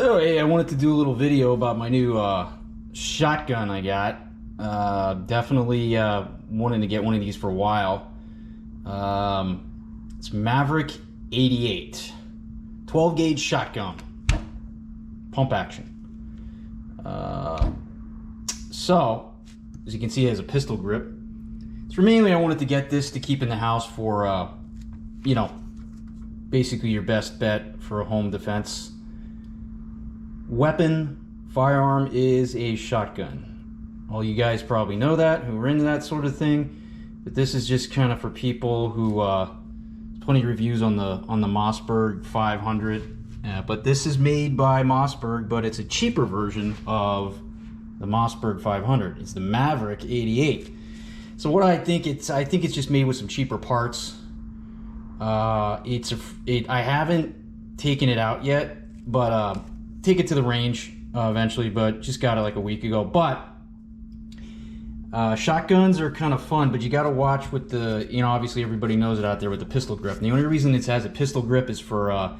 So hey, I wanted to do a little video about my new shotgun I got. Definitely wanting to get one of these for a while. It's Maverick 88, 12 gauge shotgun, pump action. So as you can see, it has a pistol grip. So mainly I wanted to get this to keep in the house for you know, basically your best bet for a home defense. Weapon, firearm is a shotgun. All you guys probably know that, who are into that sort of thing. But this is just kind of for people who, plenty of reviews on the Mossberg 500. But this is made by Mossberg, but it's a cheaper version of the Mossberg 500. It's the Maverick 88. So what I think it's just made with some cheaper parts. I haven't taken it out yet, but take it to the range eventually, but just got it like a week ago. But shotguns are kind of fun, but you got to watch with the, you know, obviously everybody knows it out there with the pistol grip. And the only reason it has a pistol grip is for,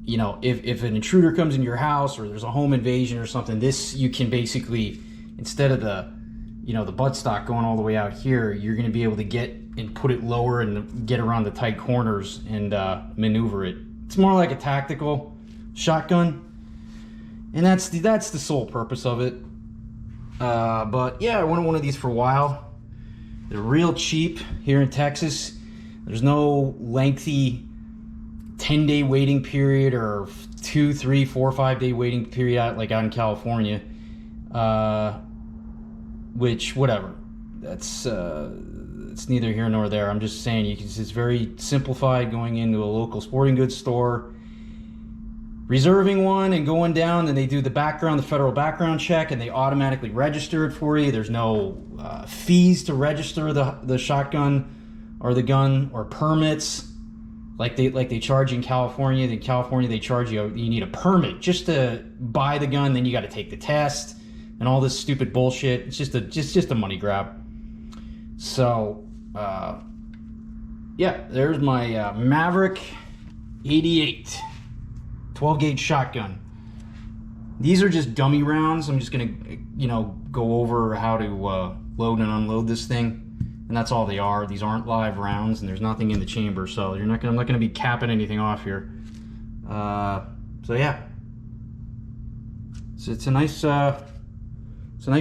you know, if an intruder comes into your house or there's a home invasion or something, this, you can basically, instead of the, you know, the buttstock going all the way out here, you're going to be able to get and put it lower and get around the tight corners and maneuver it. It's more like a tactical shotgun. And that's the sole purpose of it. But yeah, I wanted one of these for a while. They're real cheap here in Texas. There's no lengthy 10-day waiting period or 2, 3, 4, 5-day waiting period like out in California. Which, whatever. That's it's neither here nor there. I'm just saying, it's very simplified going into a local sporting goods store, reserving one and going down, and they do the federal background check, and they automatically register it for you. There's no fees to register the shotgun or the gun, or permits like they charge in California. In California they charge you need a permit just to buy the gun, then you got to take the test and all this stupid bullshit. It's just a money grab. So yeah, there's my Maverick 88 12 gauge shotgun. These are just dummy rounds. I'm just gonna, you know, go over how to load and unload this thing, and that's all they are. These aren't live rounds, and there's nothing in the chamber, so I'm not gonna be capping anything off here. So yeah, so it's a nice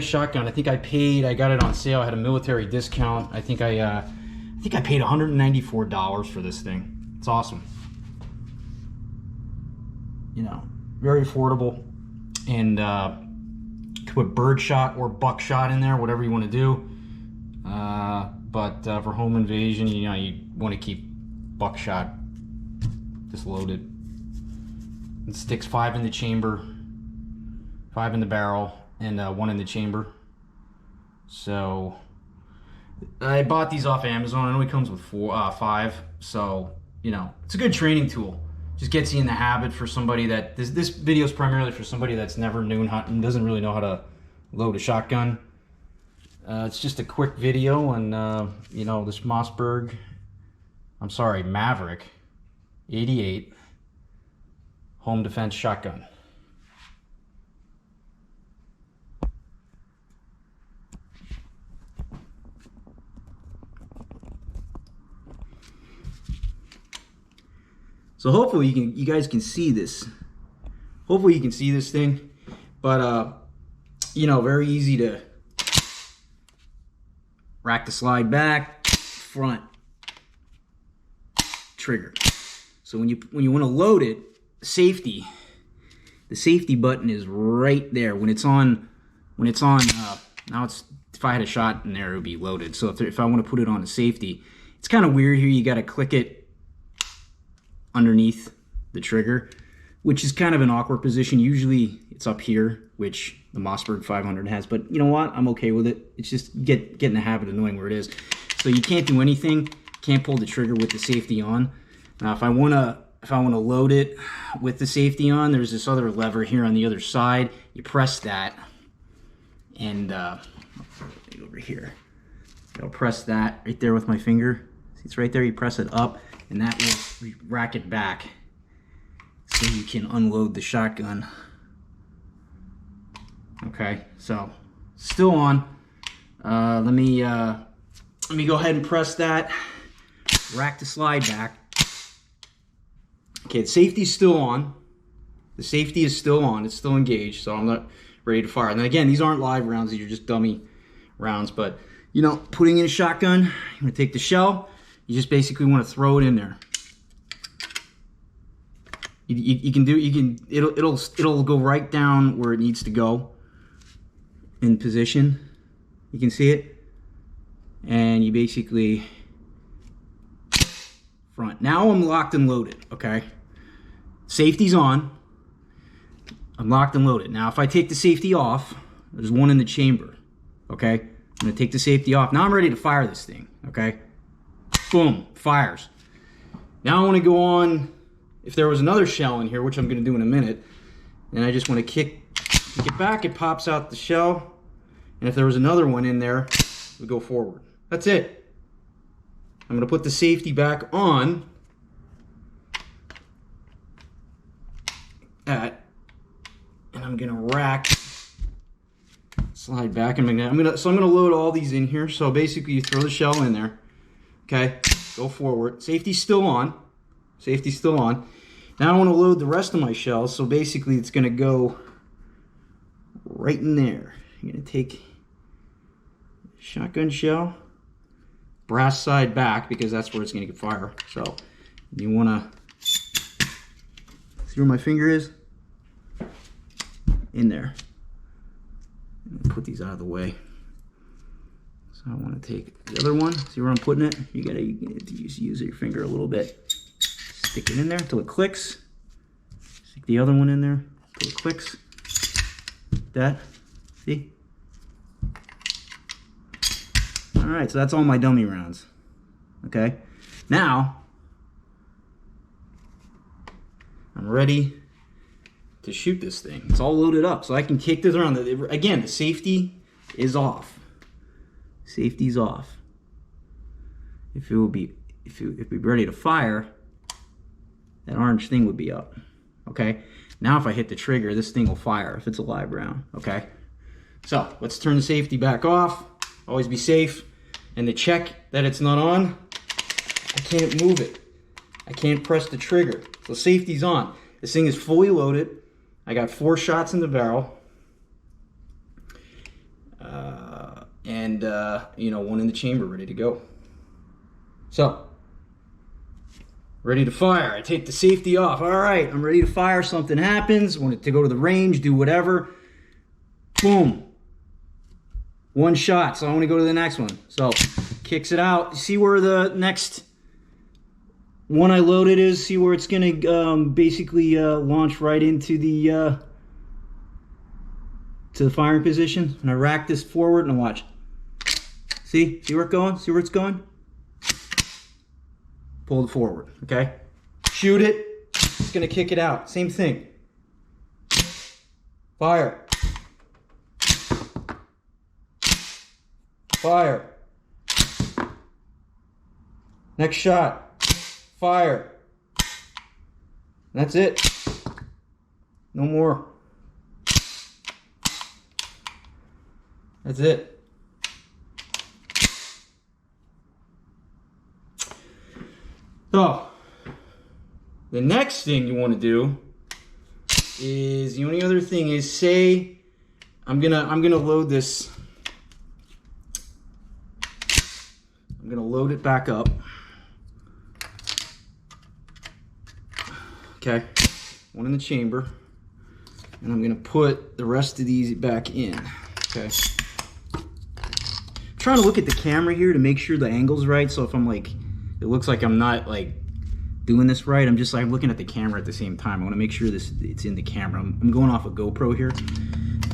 shotgun. I think I got it on sale. I had a military discount. I think I paid $194 for this thing. It's awesome. You know, very affordable, and could put birdshot or buckshot in there, whatever you want to do. But for home invasion, you know, you want to keep buckshot just loaded. It sticks 5 in the chamber, 5 in the barrel, and 1 in the chamber. So I bought these off Amazon. I know it comes with 5, so you know, it's a good training tool. Just gets you in the habit for somebody that this video is primarily for somebody that's never known how and doesn't really know how to load a shotgun. It's just a quick video on you know, this Maverick 88 home defense shotgun. So hopefully you guys can see this. Hopefully you can see this thing, but you know, very easy to rack the slide back, front, trigger. So when you want to load it, the safety button is right there. When it's on, now it's, if I had a shot in there, it would be loaded. So if I want to put it on a safety, it's kind of weird here. You got to click it underneath the trigger, which is kind of an awkward position. Usually it's up here, which the Mossberg 500 has, but you know what? I'm okay with it. It's just get in the habit of knowing where it is. So you can't do anything, can't pull the trigger with the safety on. Now if I want to load it with the safety on, there's this other lever here on the other side. You press that, and over here, I'll press that right there with my finger. See, it's right there. You press it up, and that will rack it back so you can unload the shotgun Okay, so still on. Let me go ahead and press that. Rack the slide back. Okay, the safety's still on. The safety is still on. It's still engaged, so I'm not ready to fire. And then again, these aren't live rounds. These are just dummy rounds. But, you know, putting in a shotgun, you're going to take the shell. You just basically want to throw it in there. It'll go right down where it needs to go in position. You can see it. And you basically front. Now I'm locked and loaded, okay? Safety's on. I'm locked and loaded. Now if I take the safety off, there's one in the chamber, okay? I'm gonna take the safety off. Now I'm ready to fire this thing, okay? Boom, fires. Now I wanna go on, if there was another shell in here, which I'm gonna do in a minute, and I just wanna kick it back, it pops out the shell, and if there was another one in there, we go forward. That's it. I'm gonna put the safety back on. And I'm gonna rack, slide back, and I'm gonna load all these in here. So basically, you throw the shell in there. Okay, go forward. Safety's still on. Safety's still on. Now I want to load the rest of my shells. So basically, it's gonna go right in there. I'm gonna take shotgun shell, brass side back, because that's where it's gonna get fire. So you wanna see where my finger is? In there. Put these out of the way. So I want to take the other one. See where I'm putting it? You gotta use your finger a little bit. Stick it in there until it clicks. Stick the other one in there until it clicks. Like that. See? Alright, so that's all my dummy rounds. Okay? Now, I'm ready to shoot this thing. It's all loaded up, so I can kick this around. Again, the safety is off. Safety's off. If it would be ready to fire, that orange thing would be up. Okay? Now if I hit the trigger, this thing will fire if it's a live round. Okay? So let's turn the safety back off. Always be safe. And to check that it's not on, I can't move it. I can't press the trigger. So safety's on. This thing is fully loaded. I got 4 shots in the barrel. And you know, 1 in the chamber ready to go. So, ready to fire. I take the safety off. All right, I'm ready to fire. Something happens. Want it to go to the range, do whatever. Boom. 1 shot, so I want to go to the next one. So, kicks it out. You see where the next one I loaded is? See where it's going to basically launch right into the firing position? And I rack this forward and watch. See where it's going? See where it's going? Pull it forward, okay? Shoot it. It's going to kick it out. Same thing. Fire. Fire. Next shot. Fire. That's it. No more. That's it. So, the next thing you want to do is, the only other thing is, say I'm gonna load this. I'm gonna load it back up. Okay, 1 in the chamber, and I'm gonna put the rest of these back in. Okay. I'm trying to look at the camera here to make sure the angle's right. So if I'm like, it looks like I'm not like doing this right, I'm just like looking at the camera at the same time. I want to make sure it's in the camera. I'm going off a GoPro here,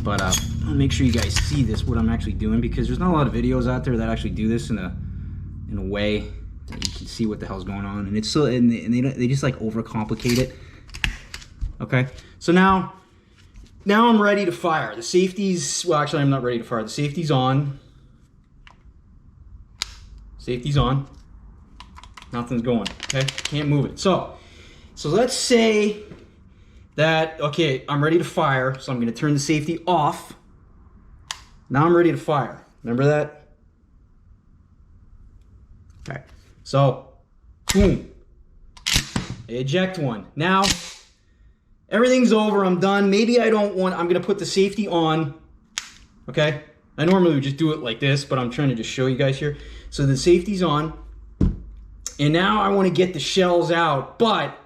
but I'll make sure you guys see this, what I'm actually doing, because there's not a lot of videos out there that actually do this in a way that you can see what the hell's going on, and it's so, and they just like overcomplicate it. Okay, so now I'm ready to fire. The safety's, well, actually I'm not ready to fire. The safety's on. Safety's on. Nothing's going. Okay, can't move it. So let's say that, okay, I'm ready to fire, so I'm going to turn the safety off. Now I'm ready to fire. Remember that? Okay. So, boom. I eject one. Now, everything's over. I'm done. Maybe I'm going to put the safety on. Okay. I normally would just do it like this, but I'm trying to just show you guys here. So the safety's on. And now I want to get the shells out, but,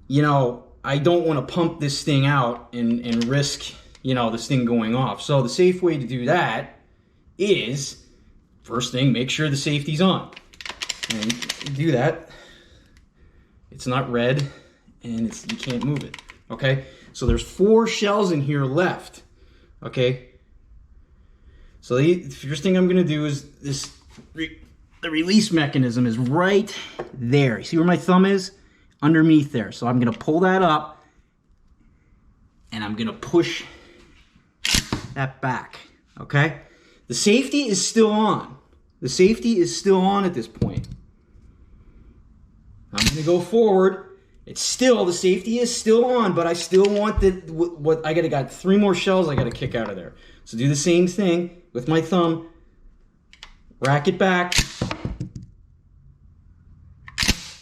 you know, I don't want to pump this thing out and risk, you know, this thing going off. So the safe way to do that is, first thing, make sure the safety's on. And do that. It's not red, and you can't move it. Okay? So there's 4 shells in here left. Okay? So the first thing I'm going to do is the release mechanism is right there. You see where my thumb is? Underneath there. So I'm going to pull that up, and I'm going to push that back. Okay? The safety is still on. The safety is still on at this point. I'm going to go forward. It's still, the safety is still on, but I still want I got 3 more shells I got to kick out of there. So do the same thing with my thumb. Rack it back.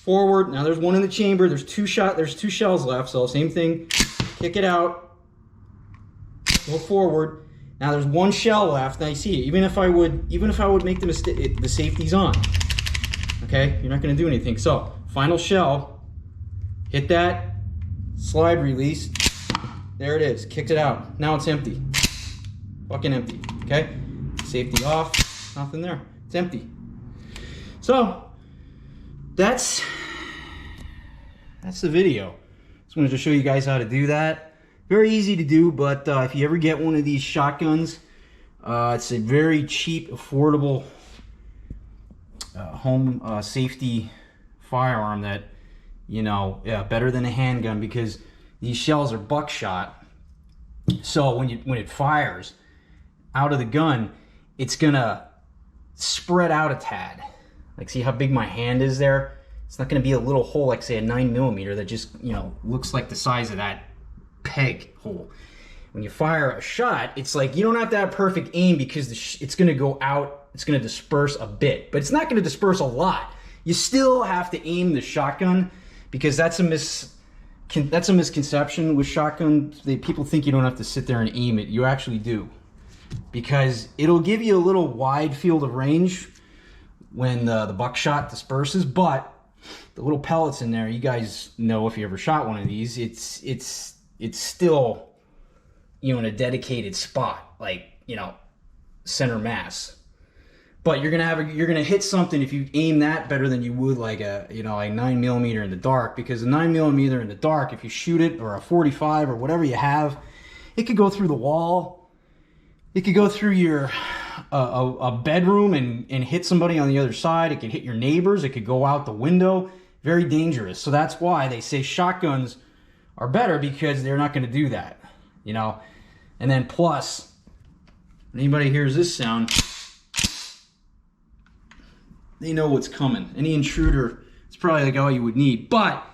Forward. Now there's 1 in the chamber. There's 2 shells left. So same thing. Kick it out. Go forward. Now there's 1 shell left. Now you see it. Even if I would make the mistake, the safety's on. Okay? You're not going to do anything. So, final shell. Hit that. Slide release. There it is. Kicked it out. Now it's empty. Fucking empty. Okay? Safety off. Nothing there. It's empty. So, that's the video. Just wanted to show you guys how to do that. Very easy to do, but if you ever get one of these shotguns, it's a very cheap, affordable home safety firearm that, you know, better than a handgun, because these shells are buckshot. So when it fires out of the gun, it's gonna spread out a tad. Like, see how big my hand is there? It's not gonna be a little hole like, say, a 9mm that just, you know, looks like the size of that peg hole. When you fire a shot, it's like you don't have to have perfect aim, because it's gonna go out, it's gonna disperse a bit, but it's not gonna disperse a lot. You still have to aim the shotgun, because that's a misconception with shotguns. People think you don't have to sit there and aim it. You actually do, because it'll give you a little wide field of range when the buckshot disperses, but the little pellets in there, you guys know if you ever shot one of these, it's still, you know, in a dedicated spot, like, you know, center mass. But you're gonna hit something if you aim that better than you would like a 9mm in the dark, because a 9mm in the dark, if you shoot it, or a 45 or whatever you have, it could go through the wall. It could go through your a bedroom and hit somebody on the other side. It could hit your neighbors. It could go out the window. Very dangerous. So that's why they say shotguns are better, because they're not going to do that, you know. And then plus, when anybody hears this sound, they know what's coming. Any intruder, it's probably like all you would need. But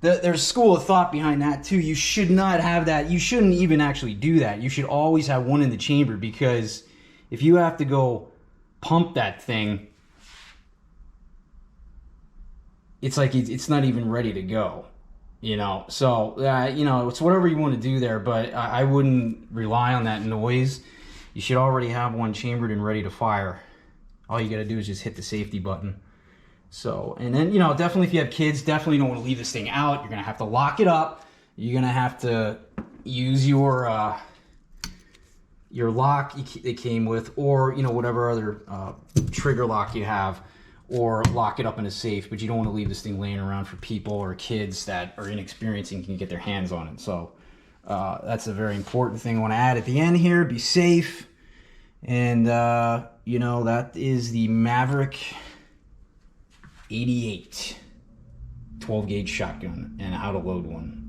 there's a school of thought behind that too. You should not have that. You shouldn't even actually do that. You should always have one in the chamber, because if you have to go pump that thing, it's like it's not even ready to go, you know. So you know, it's whatever you want to do there, but I wouldn't rely on that noise. You should already have one chambered and ready to fire. All you got to do is just hit the safety button. So, and then, you know, definitely if you have kids, definitely don't want to leave this thing out. You're going to have to lock it up. You're going to have to use your lock it came with, or, you know, whatever other trigger lock you have, or lock it up in a safe. But you don't want to leave this thing laying around for people or kids that are inexperienced and can get their hands on it. So that's a very important thing I want to add at the end here. Be safe. And, you know, that is the Maverick 88 12 gauge shotgun and how to load one.